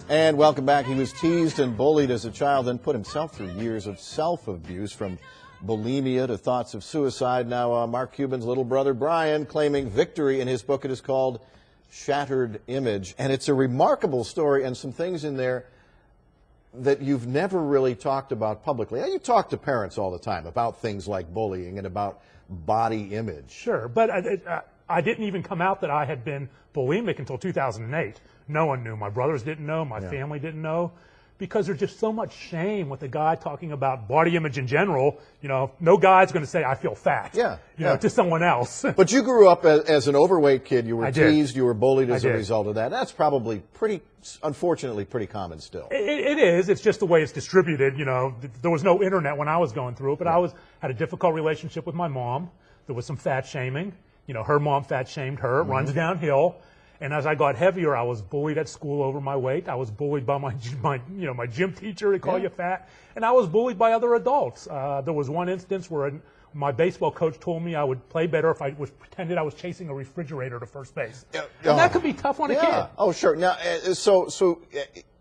And welcome back. He was teased and bullied as a child, then put himself through years of self-abuse, from bulimia to thoughts of suicide. Now, Mark Cuban's little brother, Brian, claiming victory in his book. It is called Shattered Image. And it's a remarkable story and some things in there that you've never really talked about publicly. Now, you talk to parents all the time about things like bullying and about body image. Sure, but I didn't even come out that I had been bulimic until 2008. No one knew. My brothers didn't know. My family didn't know, because there's just so much shame with the guy talking about body image in general. You know, no guy's going to say, I feel fat, you know, to someone else. But you grew up as an overweight kid. You were teased. You were bullied as a did. result of that. That's probably unfortunately, pretty common still. It is. It's just the way it's distributed. You know, there was no internet when I was going through it, but I had a difficult relationship with my mom. There was some fat shaming. You know, her mom fat shamed her. It runs downhill. And as I got heavier, I was bullied at school over my weight. I was bullied by my gym teacher to call you fat. And I was bullied by other adults. There was one instance where my baseball coach told me I would play better if I pretended I was chasing a refrigerator to first base. And that could be tough on a kid. Oh, sure. Now,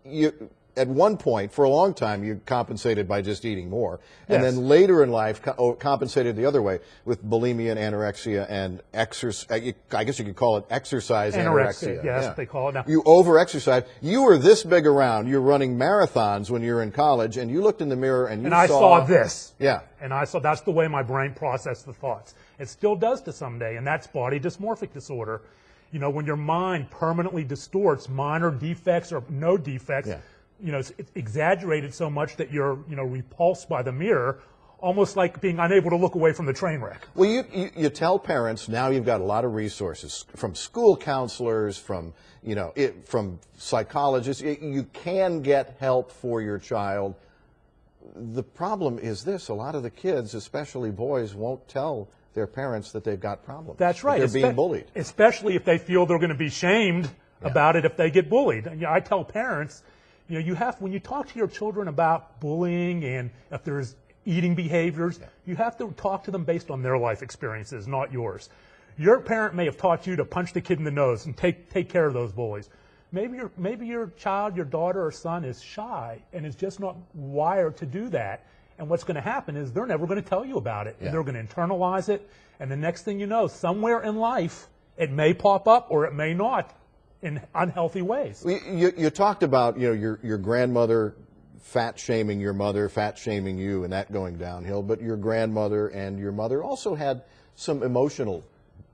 you, at one point, for a long time, you compensated by just eating more. And then later in life, compensated the other way with bulimia and anorexia and exercise. I guess you could call it exercise anorexia. Yes, they call it now. You over-exercise. You were this big around. You're running marathons when you're in college, and you looked in the mirror and I saw this. Yeah. And I saw that's the way my brain processed the thoughts. It still does to some day, and that's body dysmorphic disorder. You know, when your mind permanently distorts minor defects or no defects, you know, it's exaggerated so much that you're, you know, repulsed by the mirror, almost like being unable to look away from the train wreck. Well, you tell parents, now you've got a lot of resources from school counselors, from, you know, from psychologists. You can get help for your child. The problem is this: a lot of the kids, especially boys, won't tell their parents that they've got problems. That's right. They're being bullied. Especially if they feel they're going to be shamed about it if they get bullied. And, you know, I tell parents, you know, when you talk to your children about bullying and if there's eating behaviors, you have to talk to them based on their life experiences, not yours. Your parent may have taught you to punch the kid in the nose and take care of those bullies. Maybe your child, your daughter or son is shy and is just not wired to do that. And what's going to happen is they're never going to tell you about it. And they're going to internalize it. And the next thing you know, somewhere in life, it may pop up or it may not, in unhealthy ways. You talked about, you know, your grandmother fat shaming your mother, fat shaming you, and that going downhill. But your grandmother and your mother also had some emotional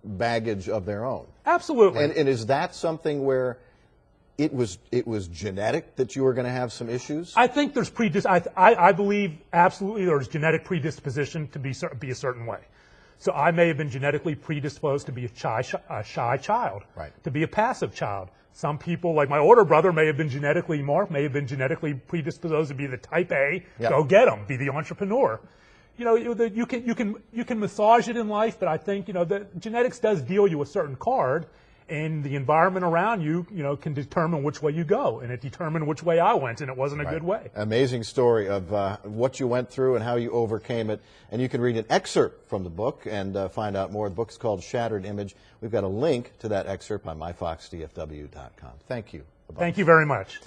baggage of their own. Absolutely. And is that something where it was genetic that you were going to have some issues? I think there's I believe absolutely there's genetic predisposition to be a certain way. So I may have been genetically predisposed to be a shy child, to be a passive child. Some people, like my older brother, may have been genetically predisposed to be the type A, go get 'em, be the entrepreneur. You know, you can massage it in life, but I think, you know, the genetics does deal you a certain card, and the environment around you, you know, can determine which way you go. And it determined which way I went, and it wasn't a good way. Amazing story of what you went through and how you overcame it. And you can read an excerpt from the book and find out more. The book is called Shattered Image. We've got a link to that excerpt on myfoxdfw.com. Thank you. Thank you very much.